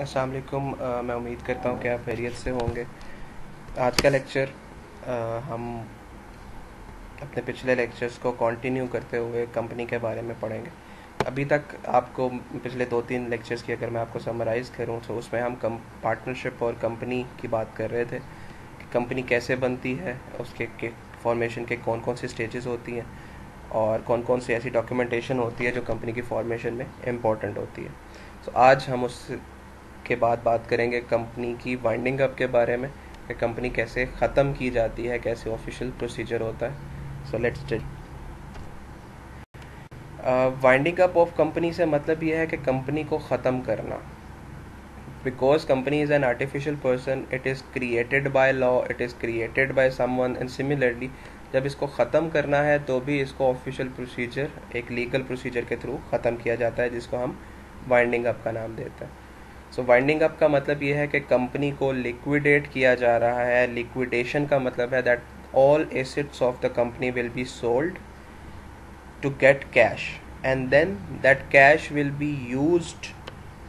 अस्सलाम वालेकुम। मैं उम्मीद करता हूँ कि आप खैरियत से होंगे। आज का लेक्चर हम अपने पिछले लेक्चर्स को कंटिन्यू करते हुए कंपनी के बारे में पढ़ेंगे। अभी तक आपको पिछले 2-3 लेक्चर्स की अगर मैं आपको समराइज़ करूँ तो उसमें हम पार्टनरशिप और कंपनी की बात कर रहे थे कि कंपनी कैसे बनती है, उसके फॉर्मेशन के कौन कौन सी स्टेजेस होती हैं और कौन कौन सी ऐसी डॉक्यूमेंटेशन होती है जो कंपनी की फॉर्मेशन में इम्पॉर्टेंट होती है। तो आज हम उस के बाद बात करेंगे कंपनी की वाइंडिंग अप के बारे में कि कंपनी कैसे ख़त्म की जाती है, कैसे ऑफिशियल प्रोसीजर होता है। So let's start. Winding up of company से मतलब यह है कि कंपनी को ख़त्म करना। Because company is an artificial person, it is created by law, it is created by someone, and similarly जब इसको ख़त्म करना है तो भी इसको ऑफिशियल प्रोसीजर, एक लीगल प्रोसीजर के थ्रू ख़त्म किया जाता है, जिसको हम वाइंडिंग अप का नाम देते हैं। सो वाइंडिंग अप का मतलब ये है कि कंपनी को लिक्विडेट किया जा रहा है। लिक्विडेशन का मतलब है that all assets of the company will be sold to get cash, and then that cash will be used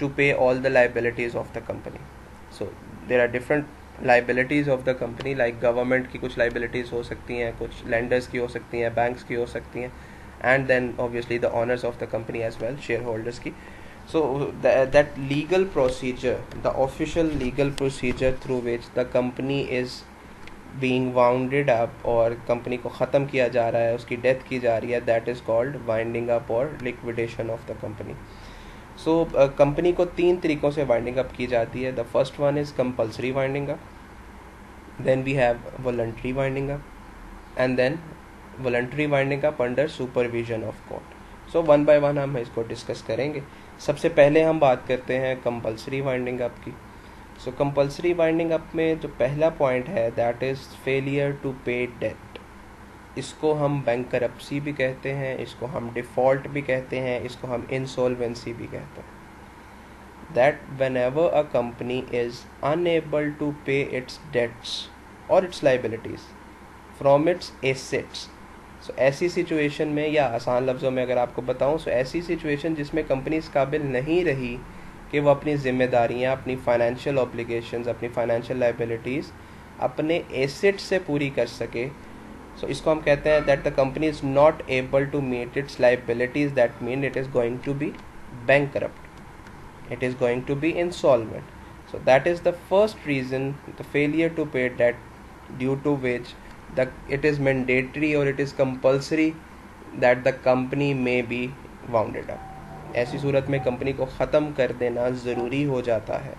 to pay all the liabilities of the company. So there are different liabilities of the company, like government की कुछ liabilities हो सकती हैं, कुछ lenders की हो सकती हैं, banks की हो सकती हैं, and then obviously the owners of the company as well, shareholders की. So that legal procedure, the official legal procedure through which the company is being bounded up और कंपनी को ख़त्म किया जा रहा है, उसकी डेथ की जा रही है, that is called winding up और liquidation of the company. So company को 3 तरीक़ों से वाइंडिंग अप की जाती है। The first one is compulsory winding up, then we have voluntary winding up, and then voluntary winding up under supervision of court. So one by one हम इसको discuss करेंगे। सबसे पहले हम बात करते हैं कंपल्सरी वाइंडिंग अप की। सो कंपल्सरी वाइंडिंग अप में जो पहला पॉइंट है that is failure to pay date. इसको हम बैंकरप्सी भी कहते हैं, इसको हम डिफ़ॉल्ट भी कहते हैं, इसको हम इंसॉल्वेंसी भी कहते हैं। That whenever a company is unable to pay its debts और its liabilities from its assets. So ऐसी सिचुएशन में, या आसान लफ्ज़ों में अगर आपको बताऊं, सो ऐसी सिचुएशन जिसमें कंपनी इस काबिल नहीं रही कि वो अपनी ज़िम्मेदारियाँ, अपनी फाइनेंशियल ऑब्लिगेशंस, अपनी फाइनेंशियल लाइबिलिटीज़ अपने एसेट से पूरी कर सके, सो इसको हम कहते हैं that the company is not able to meet its liabilities, that mean it is going to be bankrupt, it is going to be insolvent. So that is the first reason, the failure to pay debt, due to which it is mandatory or it is compulsory that the company may be wounded up। ऐसी सूरत में company को ख़त्म कर देना ज़रूरी हो जाता है,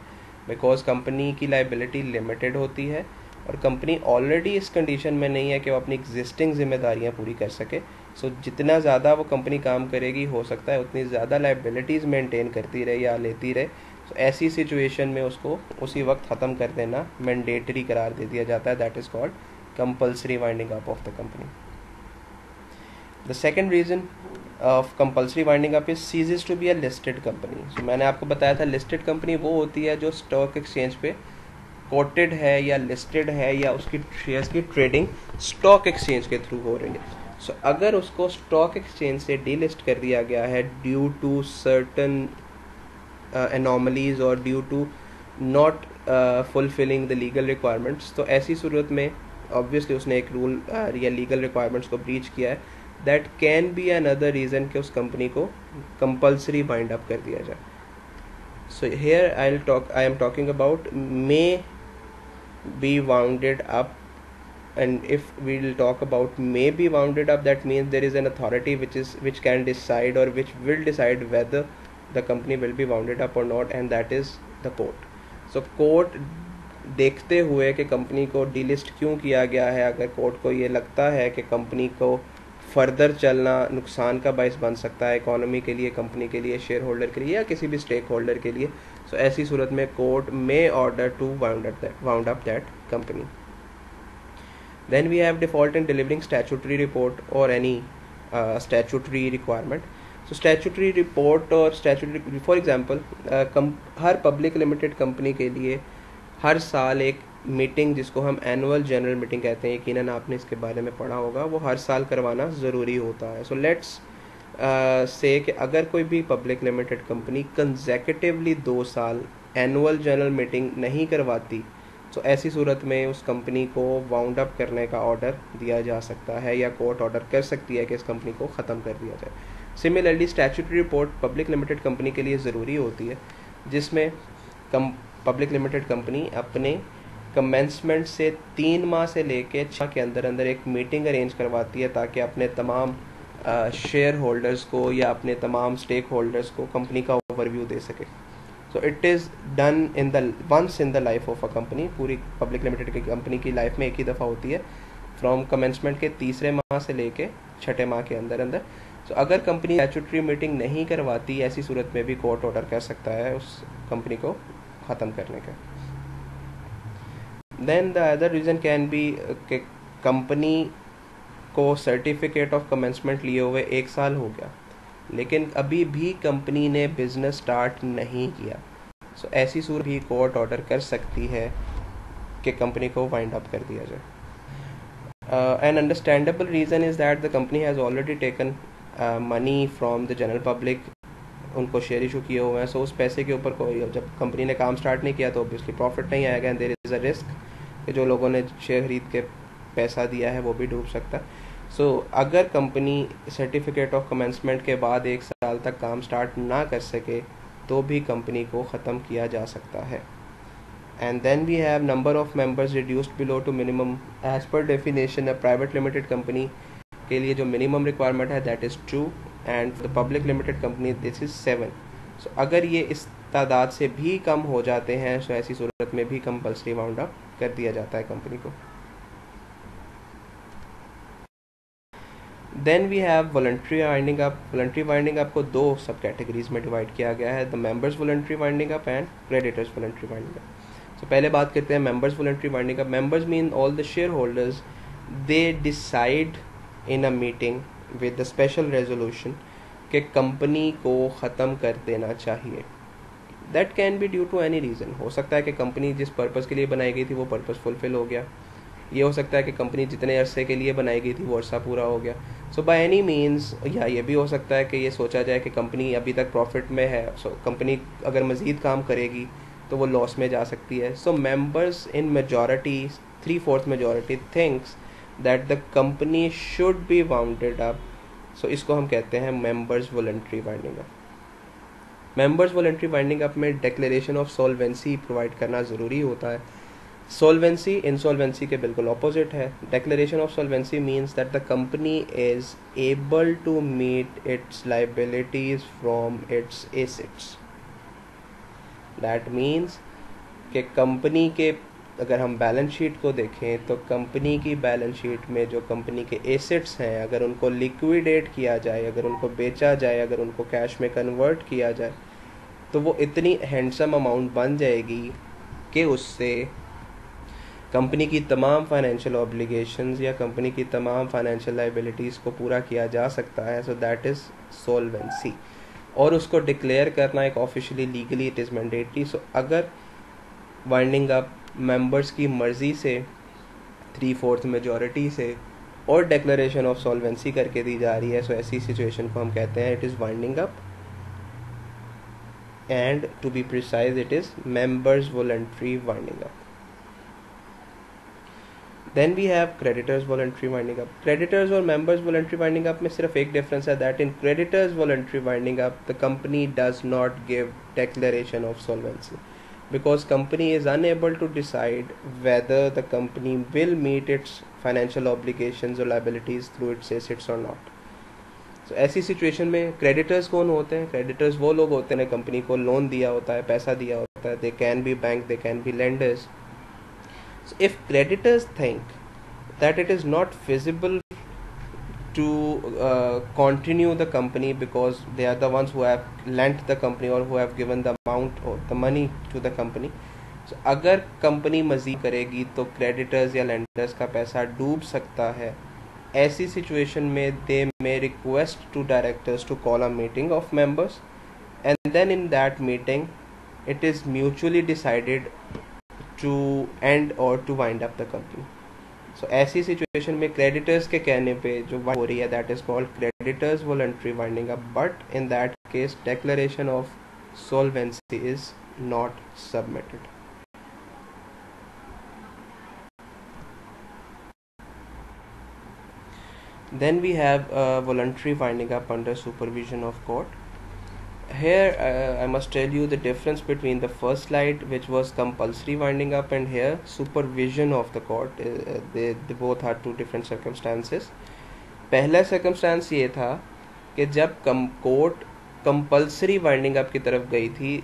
बिकॉज कंपनी की लाइबिलिटी लिमिटेड होती है और कंपनी ऑलरेडी इस कंडीशन में नहीं है कि वो अपनी एग्जिस्टिंग जिम्मेदारियां पूरी कर सके। सो जितना ज़्यादा वो कंपनी काम करेगी, हो सकता है उतनी ज़्यादा लाइबिलिटीज़ मेंटेन करती रहे या लेती रहे। सो ऐसी सिचुएशन में उसको उसी वक्त ख़त्म कर देना मैंडेटरी करार दे दिया जाता है, that is called compulsory winding up of the company. The second reason of compulsory winding up is ceases to be a listed company. So मैंने आपको बताया था listed company वो होती है जो स्टॉक एक्सचेंज पे कोटेड है या लिस्टेड है या उसकी शेयर्स की ट्रेडिंग स्टॉक एक्सचेंज के थ्रू हो रही है। सो अगर उसको स्टॉक एक्सचेंज से डीलिस्ट कर दिया गया है ड्यू टू सर्टन एनॉमलीज और due to not fulfilling the legal requirements, तो ऐसी सूरत में ऑब्वियसली उसने एक रूल या लीगल रिक्वायरमेंट्स को ब्रीच किया है, that can be another reason कि उस कंपनी को कंपल्सरी बाइंड अप कर दिया जाए। So here I am talking about may be wounded up, and if we will talk about may be wounded up, that means there is an authority which can decide or which will decide whether the company will be wounded up or not, and that is the court. So court देखते हुए कि company को delist क्यों किया गया है, अगर court को ये लगता है कि कंपनी को फर्दर चलना नुकसान का बायस बन सकता है इकोनॉमी के लिए, कंपनी के लिए, शेयर होल्डर के लिए या किसी भी स्टेक होल्डर के लिए, सो ऐसी सूरत में court may order to wound up that company. Then we have default in delivering statutory report or any statutory requirement. So statutory report और statutory, for example, her public limited company के लिए हर साल एक मीटिंग जिसको हम annual general meeting कहते हैं, यकीनन आपने इसके बारे में पढ़ा होगा, वो हर साल करवाना ज़रूरी होता है। सो लेट्स से कि अगर कोई भी पब्लिक लिमिटेड कंपनी कंसेक्यूटिवली 2 साल एनुअल जनरल मीटिंग नहीं करवाती, तो ऐसी सूरत में उस कंपनी को वाउंड अप करने का ऑर्डर दिया जा सकता है या कोर्ट ऑर्डर कर सकती है कि इस कंपनी को ख़त्म कर दिया जाए। Similarly statutory report public limited company के लिए ज़रूरी होती है, जिसमें पब्लिक लिमिटेड कंपनी अपने कमेंसमेंट से 3 माह से लेके 6 के अंदर अंदर एक मीटिंग अरेंज करवाती है ताकि अपने तमाम शेयर होल्डर्स को या अपने तमाम स्टेक होल्डर्स को कंपनी का ओवरव्यू दे सके। So it is done in the once in the life of a company. पूरी पब्लिक लिमिटेड की कंपनी की लाइफ में एक ही दफ़ा होती है, फ्रॉम कमेंसमेंट के 3रे माह से लेके 6ठे माह के अंदर अंदर। सो अगर कंपनी स्टैट्यूटरी मीटिंग नहीं करवाती, ऐसी सूरत में भी कोर्ट ऑर्डर कर सकता है उस कंपनी को ख़त्म करने का। Then the other reason can be कि कंपनी को सर्टिफिकेट ऑफ कमेंसमेंट लिए हुए 1 साल हो गया, लेकिन अभी भी कंपनी ने बिजनेस स्टार्ट नहीं किया। सो ऐसी सूरत भी कोर्ट ऑर्डर कर सकती है कि कंपनी को वाइंड अप कर दिया जाए। An understandable reason is that the company has already taken money from the general public, उनको शेयर इशू किए हुए हैं। सो उस पैसे के ऊपर कोई, जब कंपनी ने काम स्टार्ट नहीं किया तो ऑब्वियसली प्रॉफिट नहीं आएगा, and there is a risk कि जो लोगों ने शेयर खरीद के पैसा दिया है वो भी डूब सकता है। सो अगर कंपनी सर्टिफिकेट ऑफ कमेंसमेंट के बाद 1 साल तक काम स्टार्ट ना कर सके तो भी कंपनी को ख़त्म किया जा सकता है। And then we have number of members reduced below to minimum as per definition. A private limited company के लिए जो मिनिमम रिक्वायरमेंट है that is 2, and the public limited company this is 7। So अगर ये इस तादाद से भी कम हो जाते हैं तो ऐसी सूरत में भी कंपल्सरी वाउंड अप कर दिया जाता है कंपनी को। Then we have voluntary winding up. Voluntary winding up को 2 सब कैटेगरीज में डिवाइड किया गया है, the members voluntary winding up and creditors voluntary winding up. So पहले बात करते हैं members voluntary winding up. Members mean all the share holders, they decide in a meeting with the special resolution कि company को ख़त्म कर देना चाहिए। That can be due to any reason. हो सकता है कि कंपनी जिस पर्पज़ के लिए बनाई गई थी वो पर्पज़ फुलफिल हो गया, ये हो सकता है कि कंपनी जितने अरसे के लिए बनाई गई थी वो अरसा पूरा हो गया। सो बाय एनी मीन्स, या ये भी हो सकता है कि ये सोचा जाए कि कंपनी अभी तक प्रॉफिट में है, सो कंपनी अगर मज़ीद काम करेगी तो वो लॉस में जा सकती है। So members in majority, 3/4 majority thinks that the company should be wounded up. So इसको हम कहते हैं members voluntary winding up. Members voluntary winding up में डिक्लेरेशन ऑफ सॉल्वेंसी प्रोवाइड करना ज़रूरी होता है। सॉल्वेंसी इंसॉल्वेंसी के बिल्कुल ऑपोजिट है। Declaration of solvency means that the company is able to meet its liabilities from its assets. That means कि company के, अगर हम बैलेंस शीट को देखें तो कंपनी की बैलेंस शीट में जो कंपनी के एसेट्स हैं, अगर उनको लिक्विडेट किया जाए, अगर उनको बेचा जाए, अगर उनको कैश में कन्वर्ट किया जाए तो वो इतनी हैंडसम अमाउंट बन जाएगी कि उससे कंपनी की तमाम फाइनेंशियल ऑब्लिगेशंस या कंपनी की तमाम फाइनेंशियल लाइबिलिटीज़ को पूरा किया जा सकता है। सो दैट इज़ सॉल्वेंसी, और उसको डिक्लेयर करना एक officially legally it is mandatory. So अगर वाइंडिंग अप मेंबर्स की मर्ज़ी से 3/4 मेजॉरिटी से और डिक्लेरेशन ऑफ सॉल्वेंसी करके दी जा रही है, सो ऐसी सिचुएशन को हम कहते हैं it is winding up, and to be precise it is members voluntary winding up. Then we have creditors voluntary winding up. Creditors और मेंबर्स वॉलंटरी वाइंडिंग अप में सिर्फ एक डिफरेंस है, that in creditors voluntary winding up the company does not give declaration of solvency because company is unable to decide whether the company will meet its financial obligations or liabilities through its assets or not. So ऐसी situation में creditors कौन होते हैं? Creditors वो लोग होते हैं company को लोन दिया होता है, पैसा दिया होता है। They can be bank, they can be lenders. So if creditors think that it is not feasible to continue the company because they are the ones who have lent the company or who have given the amount or the money to the company, so अगर company मज़ीद करेगी तो creditors या lenders का पैसा डूब सकता है। ऐसी सिचुएशन में they may request to directors to call a meeting of members, and then in that meeting it is mutually decided to end और to wind up the company. So ऐसी सिचुएशन में क्रेडिटर्स के कहने पे जो हो रही है that is called creditors voluntary winding up, but in that case declaration of solvency is not submitted. Then we have voluntary winding up under supervision of court. Here I must tell you the difference between the first slide, which was compulsory winding up, and here supervision of the court. They both are two different circumstances. पहला circumstance ये था कि जब court compulsory winding up की तरफ गई थी,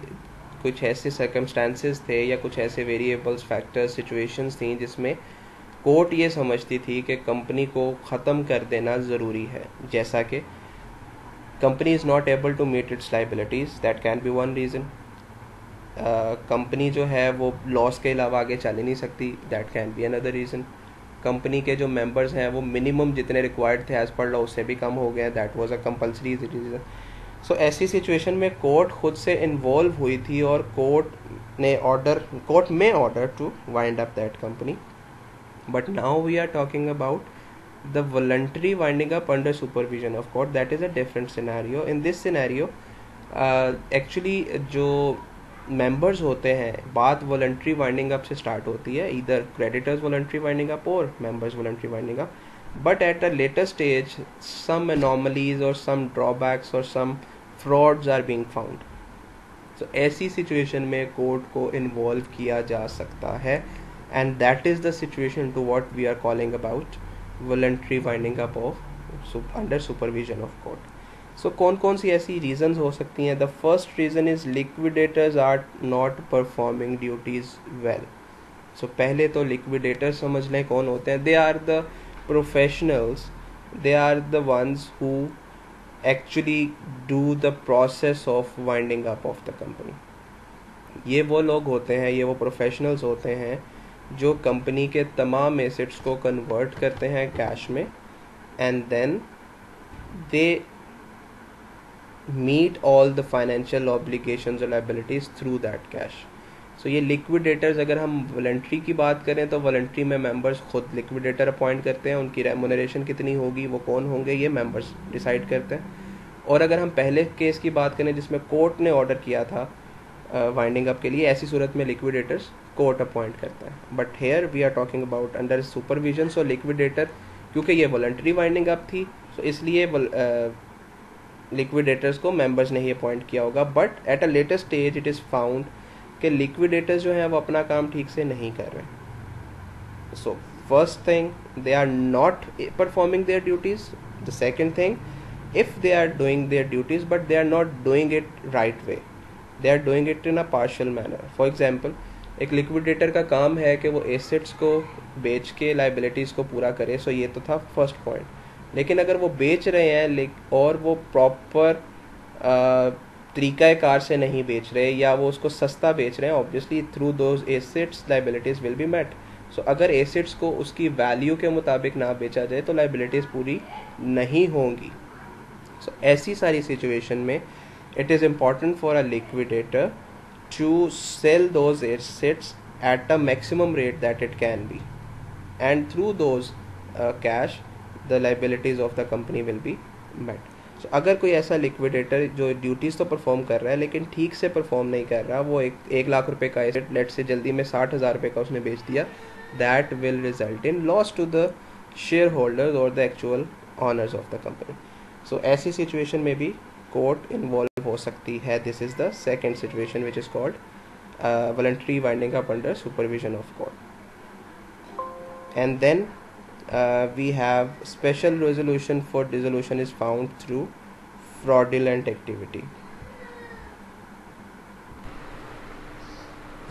कुछ ऐसे सर्कमस्टांसेस थे या कुछ ऐसे वेरिएबल्स, फैक्टर्स, सिचुएशंस थी जिसमें कोर्ट ये समझती थी कि कंपनी को ख़त्म कर देना ज़रूरी है, जैसा कि company is not able to meet its liabilities, that can be one reason. Company जो है वो लॉस के अलावा आगे चल ही नहीं सकती, that can be another reason. Company के जो मेंबर्स हैं वो मिनिमम जितने रिक्वायर्ड थे एज़ पर लॉ उससे भी कम हो गए, that was a compulsory reason. So ऐसी सिचुएशन में कोर्ट खुद से इन्वॉल्व हुई थी और कोर्ट में order to wind up that company. But now we are talking about the voluntary winding up under supervision of court. That is a different scenario. In this scenario actually जो members होते हैं, बात voluntary winding up से start होती है, either creditors voluntary winding up or members voluntary winding up. But at a later stage some anomalies or some drawbacks or some frauds are being found. So ऐसी situation में court को involve किया जा सकता है, and that is the situation to what we are calling about voluntary winding up of under supervision of court. So कौन कौन सी ऐसी रीजंस हो सकती हैं? The first reason is liquidators are not performing duties well. So पहले तो liquidator समझ लें कौन होते हैं. They are the professionals, they are the ones who actually do the process of winding up of the company. ये वो लोग होते हैं, ये वो प्रोफेशनल्स होते हैं जो कंपनी के तमाम एसेट्स को कन्वर्ट करते हैं कैश में, and then they meet all the financial obligations और liabilities through that cash. So ये लिक्विडेटर्स, अगर हम वॉलंटरी की बात करें तो वॉलंटरी में मेंबर्स खुद लिक्विडेटर अपॉइंट करते हैं, उनकी रेमुनरेशन कितनी होगी, वो कौन होंगे, ये मेंबर्स डिसाइड करते हैं. और अगर हम पहले केस की बात करें जिसमें कोर्ट ने ऑर्डर किया था वाइंडिंग अप के लिए, ऐसी सूरत में लिक्विडेटर्स कोर्ट अपॉइंट करता है. But here we are talking about under supervision. So liquidator, क्योंकि ये वॉलंटरी वाइंडिंग अप थी, सो इसलिए लिक्विडेटर्स को मेंबर्स ने ही अपॉइंट किया होगा. But at a later stage it is found कि लिक्विडेटर्स जो हैं वो अपना काम ठीक से नहीं कर रहे. So first thing, they are not performing their duties. The second thing, if they are doing their duties but they are not doing it right way, they are doing it in a partial manner. For example, एक liquidator का काम है कि वो assets को बेच के liabilities को पूरा करे. सो ये तो था फर्स्ट पॉइंट. लेकिन अगर वो बेच रहे हैं और वो प्रॉपर तरीक़ाकार से नहीं बेच रहे, या वो उसको सस्ता बेच रहे हैं, obviously through those assets liabilities will be met. So अगर एसेट्स को उसकी वैल्यू के मुताबिक ना बेचा जाए तो लाइबिलिटीज़ पूरी नहीं होंगी. सो ऐसी सारी सिचुएशन में it is important for a liquidator to sell those assets at a maximum rate that it can be, and through those cash the liabilities of the company will be met. So अगर कोई ऐसा liquidator जो duties तो perform कर रहा है लेकिन ठीक से परफॉर्म नहीं कर रहा, वो एक लाख रुपए का एसेट लेट से जल्दी में 60,000 रुपये का उसने बेच दिया, that will result in loss to the share holders और the actual owners of the company. So ऐसी सिचुएशन में भी कोर्ट इन्वॉल्व हो सकती है. This is the second situation which is called voluntary winding up under supervision of court. And then we have special resolution for dissolution is found through fraudulent activity.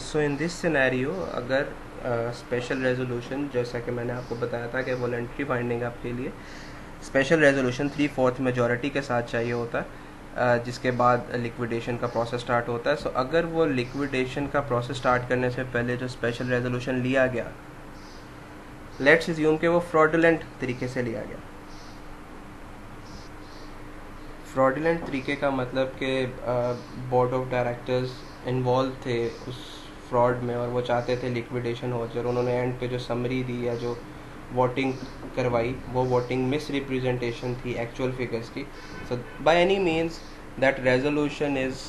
So in this scenario, अगर special resolution, जैसा कि मैंने आपको बताया था कि voluntary winding up के लिए स्पेशल रेजोल्यूशन 3/4 मेजॉरिटी के साथ चाहिए होता है, जिसके बाद लिक्विडेशन का प्रोसेस स्टार्ट होता है. सो अगर वो लिक्विडेशन का प्रोसेस स्टार्ट करने से पहले जो स्पेशल रेजोल्यूशन लिया गया, लेट्स अज्यूम कि वो फ्रॉडुलेंट तरीके से लिया गया. फ्रॉडुलेंट तरीके का मतलब कि बोर्ड ऑफ डायरेक्टर्स इन्वॉल्व थे उस फ्रॉड में और वो चाहते थे लिक्विडेशन हो जाए. उन्होंने एंड पे जो समरी दी या जो वोटिंग करवाई, वो वोटिंग मिस रिप्रेजेंटेशन थी एक्चुअल फिगर्स की. So by any means that resolution is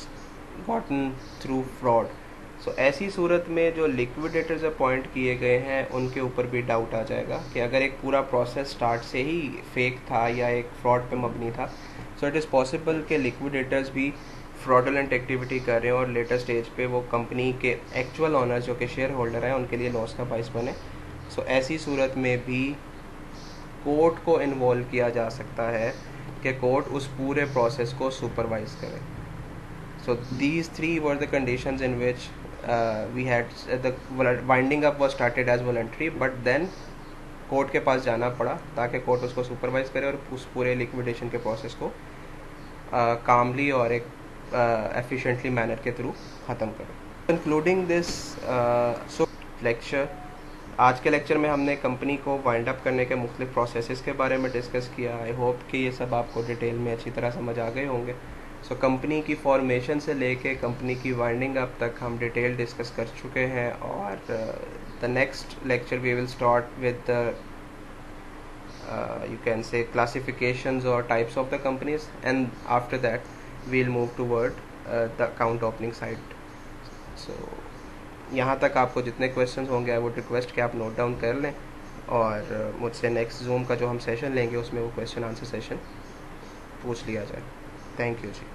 gotten through fraud. So ऐसी सूरत में जो लिक्विडेटर्स अपॉइंट किए गए हैं उनके ऊपर भी डाउट आ जाएगा कि अगर एक पूरा प्रोसेस स्टार्ट से ही फेक था या एक फ्रॉड पे मबनी था, सो इट इज़ पॉसिबल कि लिक्विडेटर्स भी फ्रॉडुलेंट एक्टिविटी कर रहे हैं और लेटर स्टेज पे वो कंपनी के एक्चुअल ओनर्स जो कि शेयर होल्डर हैं उनके लिए लॉस का बाइस बने। सो ऐसी सूरत में भी कोर्ट को इन्वॉल्व किया जा सकता है कि कोर्ट उस पूरे प्रोसेस को सुपरवाइज करे। So these three were the conditions in which we had the winding up was started as voluntary, but then court के पास जाना पड़ा ताकि कोर्ट उसको सुपरवाइज करे और उस पूरे लिक्विडेशन के प्रोसेस को कामली और एक एफिशिएंटली मैनर के थ्रू ख़त्म करे। इंक्लूडिंग दिस सो लेक्चर, आज के लेक्चर में हमने कंपनी को वाइंड अप करने के मुख्तलिफ प्रोसेसेस के बारे में डिस्कस किया। आई होप कि ये सब आपको डिटेल में अच्छी तरह समझ आ गए होंगे। सो कंपनी की फॉर्मेशन से लेके कंपनी की वाइंडिंग अप तक हम डिटेल डिस्कस कर चुके हैं, और the next lecture we will start with you can say classifications or types of the companies, and after that we'll move toward the account opening side. So यहाँ तक आपको जितने क्वेश्चंस होंगे आई वुड रिक्वेस्ट कि आप note down कर लें, और मुझसे नेक्स्ट जूम का जो हम सेशन लेंगे उसमें वो क्वेश्चन आंसर सेशन पूछ लिया जाए। Thank you ji.